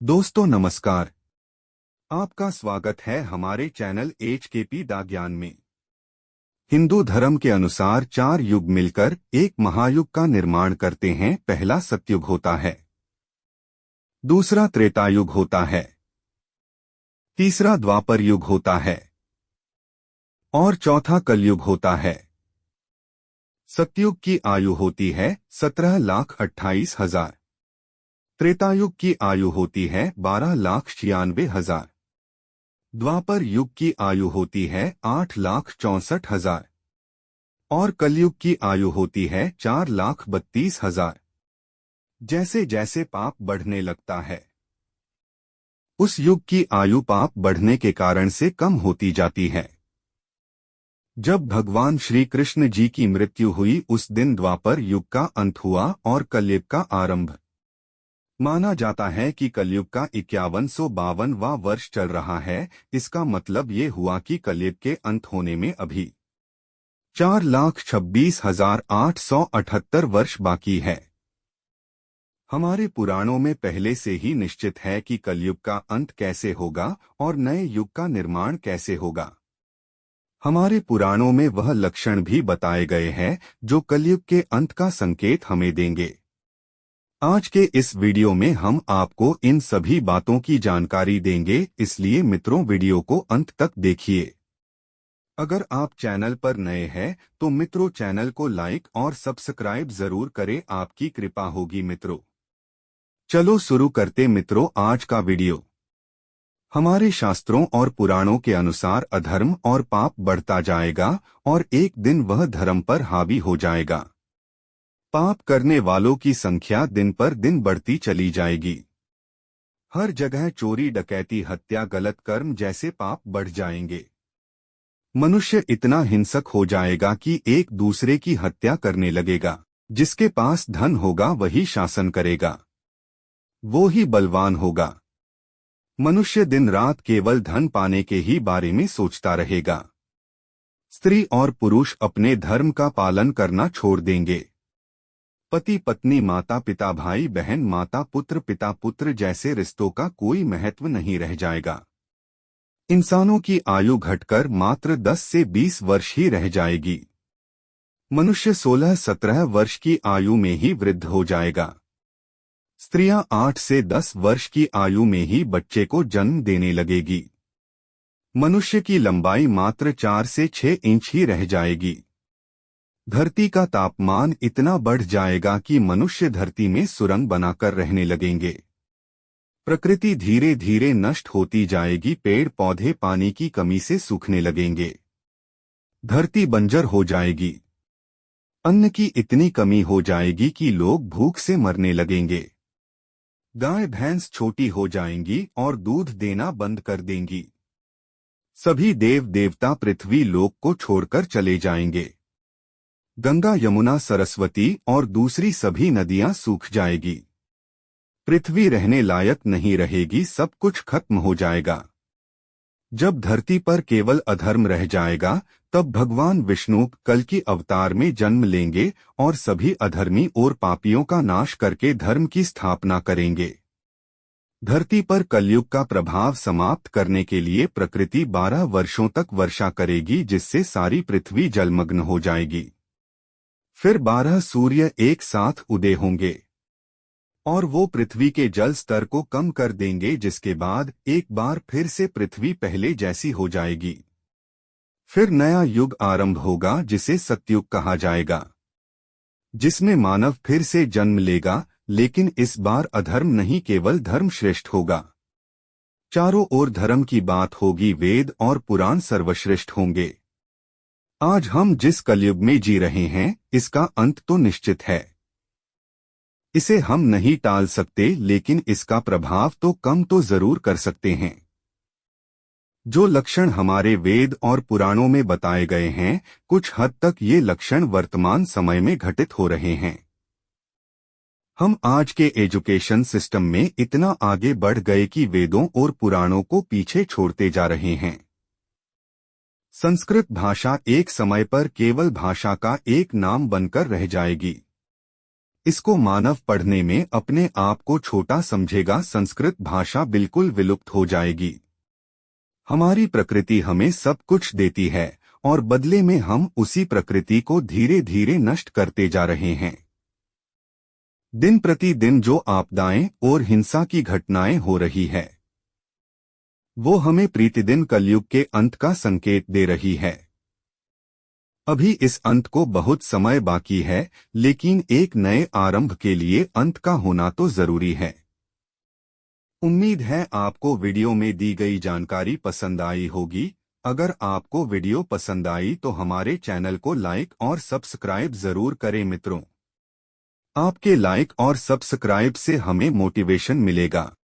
दोस्तों नमस्कार। आपका स्वागत है हमारे चैनल HKP दा ज्ञान में। हिंदू धर्म के अनुसार 4 युग मिलकर एक महायुग का निर्माण करते हैं। पहला सतयुग होता है, दूसरा त्रेतायुग होता है, तीसरा द्वापर युग होता है और चौथा कलयुग होता है। सतयुग की आयु होती है 17,28,000। त्रेतायुग की आयु होती है 12,96,000। द्वापर युग की आयु होती है 8,64,000 और कलयुग की आयु होती है 4,32,000। जैसे जैसे पाप बढ़ने लगता है, उस युग की आयु पाप बढ़ने के कारण से कम होती जाती है। जब भगवान श्री कृष्ण जी की मृत्यु हुई उस दिन द्वापर युग का अंत हुआ और कलयुग का आरंभ। माना जाता है कि कलयुग का 5152वां वर्ष चल रहा है। इसका मतलब ये हुआ कि कलयुग के अंत होने में अभी 4,26,878 वर्ष बाकी है। हमारे पुराणों में पहले से ही निश्चित है कि कलयुग का अंत कैसे होगा और नए युग का निर्माण कैसे होगा। हमारे पुराणों में वह लक्षण भी बताए गए हैं जो कलयुग के अंत का संकेत हमें देंगे। आज के इस वीडियो में हम आपको इन सभी बातों की जानकारी देंगे, इसलिए मित्रों वीडियो को अंत तक देखिए। अगर आप चैनल पर नए हैं तो मित्रों चैनल को लाइक और सब्सक्राइब जरूर करें, आपकी कृपा होगी मित्रों। चलो शुरू करते मित्रों आज का वीडियो। हमारे शास्त्रों और पुराणों के अनुसार अधर्म और पाप बढ़ता जाएगा और एक दिन वह धर्म पर हावी हो जाएगा। पाप करने वालों की संख्या दिन पर दिन बढ़ती चली जाएगी। हर जगह चोरी, डकैती, हत्या, गलत कर्म जैसे पाप बढ़ जाएंगे। मनुष्य इतना हिंसक हो जाएगा कि एक दूसरे की हत्या करने लगेगा। जिसके पास धन होगा वही शासन करेगा, वो ही बलवान होगा। मनुष्य दिन रात केवल धन पाने के ही बारे में सोचता रहेगा। स्त्री और पुरुष अपने धर्म का पालन करना छोड़ देंगे। पति पत्नी, माता पिता, भाई बहन, माता पुत्र, पिता पुत्र जैसे रिश्तों का कोई महत्व नहीं रह जाएगा। इंसानों की आयु घटकर मात्र 10 से 20 वर्ष ही रह जाएगी। मनुष्य 16-17 वर्ष की आयु में ही वृद्ध हो जाएगा। स्त्रियां 8 से 10 वर्ष की आयु में ही बच्चे को जन्म देने लगेगी। मनुष्य की लंबाई मात्र 4 से 6 इंच ही रह जाएगी। धरती का तापमान इतना बढ़ जाएगा कि मनुष्य धरती में सुरंग बनाकर रहने लगेंगे। प्रकृति धीरे धीरे नष्ट होती जाएगी। पेड़ पौधे पानी की कमी से सूखने लगेंगे। धरती बंजर हो जाएगी। अन्न की इतनी कमी हो जाएगी कि लोग भूख से मरने लगेंगे। गाय भैंस छोटी हो जाएंगी और दूध देना बंद कर देंगी। सभी देव देवता पृथ्वी लोक को छोड़कर चले जाएंगे। गंगा, यमुना, सरस्वती और दूसरी सभी नदियां सूख जाएगी। पृथ्वी रहने लायक नहीं रहेगी, सब कुछ खत्म हो जाएगा। जब धरती पर केवल अधर्म रह जाएगा तब भगवान विष्णु कल की अवतार में जन्म लेंगे और सभी अधर्मी और पापियों का नाश करके धर्म की स्थापना करेंगे। धरती पर कलयुग का प्रभाव समाप्त करने के लिए प्रकृति 12 वर्षों तक वर्षा करेगी, जिससे सारी पृथ्वी जलमग्न हो जाएगी। फिर 12 सूर्य एक साथ उदय होंगे और वो पृथ्वी के जल स्तर को कम कर देंगे, जिसके बाद एक बार फिर से पृथ्वी पहले जैसी हो जाएगी। फिर नया युग आरंभ होगा जिसे सतयुग कहा जाएगा, जिसमें मानव फिर से जन्म लेगा, लेकिन इस बार अधर्म नहीं, केवल धर्म श्रेष्ठ होगा। चारों ओर धर्म की बात होगी, वेद और पुराण सर्वश्रेष्ठ होंगे। आज हम जिस कलयुग में जी रहे हैं इसका अंत तो निश्चित है। इसे हम नहीं टाल सकते, लेकिन इसका प्रभाव तो कम तो जरूर कर सकते हैं। जो लक्षण हमारे वेद और पुराणों में बताए गए हैं, कुछ हद तक ये लक्षण वर्तमान समय में घटित हो रहे हैं। हम आज के एजुकेशन सिस्टम में इतना आगे बढ़ गए कि वेदों और पुराणों को पीछे छोड़ते जा रहे हैं। संस्कृत भाषा एक समय पर केवल भाषा का एक नाम बनकर रह जाएगी। इसको मानव पढ़ने में अपने आप को छोटा समझेगा। संस्कृत भाषा बिल्कुल विलुप्त हो जाएगी। हमारी प्रकृति हमें सब कुछ देती है और बदले में हम उसी प्रकृति को धीरे धीरे नष्ट करते जा रहे हैं। दिन प्रतिदिन जो आपदाएं और हिंसा की घटनाएं हो रही है, वो हमें प्रतिदिन कलयुग के अंत का संकेत दे रही है। अभी इस अंत को बहुत समय बाकी है, लेकिन एक नए आरंभ के लिए अंत का होना तो जरूरी है। उम्मीद है आपको वीडियो में दी गई जानकारी पसंद आई होगी। अगर आपको वीडियो पसंद आई तो हमारे चैनल को लाइक और सब्सक्राइब जरूर करें मित्रों। आपके लाइक और सब्सक्राइब से हमें मोटिवेशन मिलेगा।